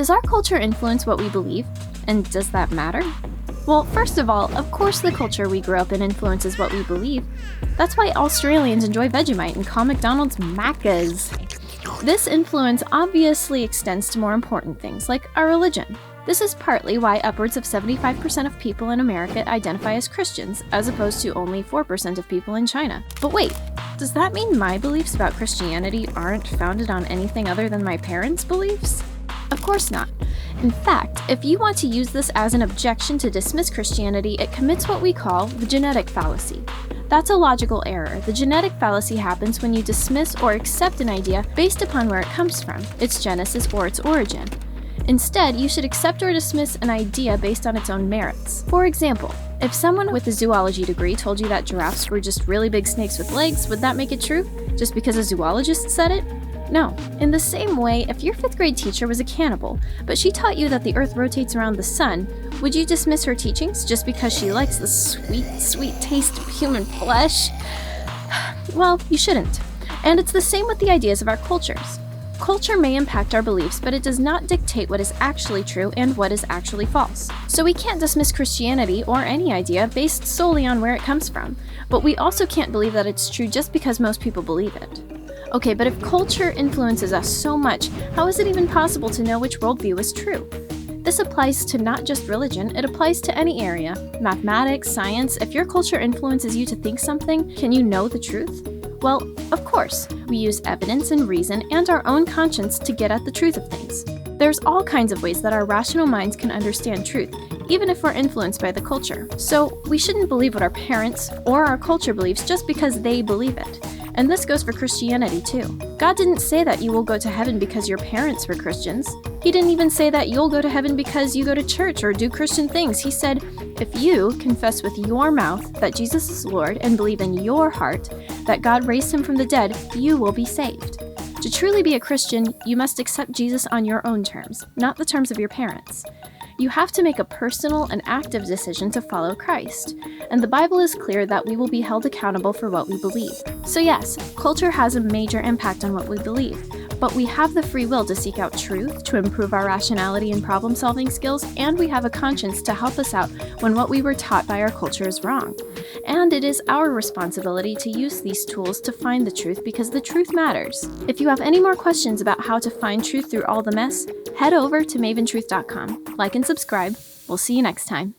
Does our culture influence what we believe? And does that matter? Well, first of all, of course the culture we grew up in influences what we believe. That's why Australians enjoy Vegemite and call McDonald's Maccas. This influence obviously extends to more important things, like our religion. This is partly why upwards of 75% of people in America identify as Christians, as opposed to only 4% of people in China. But wait, does that mean my beliefs about Christianity aren't founded on anything other than my parents' beliefs? Of course not. In fact, if you want to use this as an objection to dismiss Christianity, it commits what we call the genetic fallacy. That's a logical error. The genetic fallacy happens when you dismiss or accept an idea based upon where it comes from, its genesis or its origin. Instead, you should accept or dismiss an idea based on its own merits. For example, if someone with a zoology degree told you that giraffes were just really big snakes with legs, would that make it true? Just because a zoologist said it? No. In the same way, if your 5th grade teacher was a cannibal, but she taught you that the Earth rotates around the sun, would you dismiss her teachings just because she likes the sweet, sweet taste of human flesh? Well, you shouldn't. And it's the same with the ideas of our cultures. Culture may impact our beliefs, but it does not dictate what is actually true and what is actually false. So we can't dismiss Christianity or any idea based solely on where it comes from, but we also can't believe that it's true just because most people believe it. Okay, but if culture influences us so much, how is it even possible to know which worldview is true? This applies to not just religion, it applies to any area. Mathematics, science, if your culture influences you to think something, can you know the truth? Well, of course, we use evidence and reason and our own conscience to get at the truth of things. There's all kinds of ways that our rational minds can understand truth, even if we're influenced by the culture. So we shouldn't believe what our parents or our culture believes just because they believe it. And this goes for Christianity too. God didn't say that you will go to heaven because your parents were Christians. He didn't even say that you'll go to heaven because you go to church or do Christian things. He said, if you confess with your mouth that Jesus is Lord and believe in your heart that God raised him from the dead, you will be saved. To truly be a Christian, you must accept Jesus on your own terms, not the terms of your parents. You have to make a personal and active decision to follow Christ, and the Bible is clear that we will be held accountable for what we believe. So yes, culture has a major impact on what we believe, but we have the free will to seek out truth, to improve our rationality and problem-solving skills, and we have a conscience to help us out when what we were taught by our culture is wrong. And it is our responsibility to use these tools to find the truth because the truth matters. If you have any more questions about how to find truth through all the mess, head over to maventruth.com. Like and subscribe. We'll see you next time.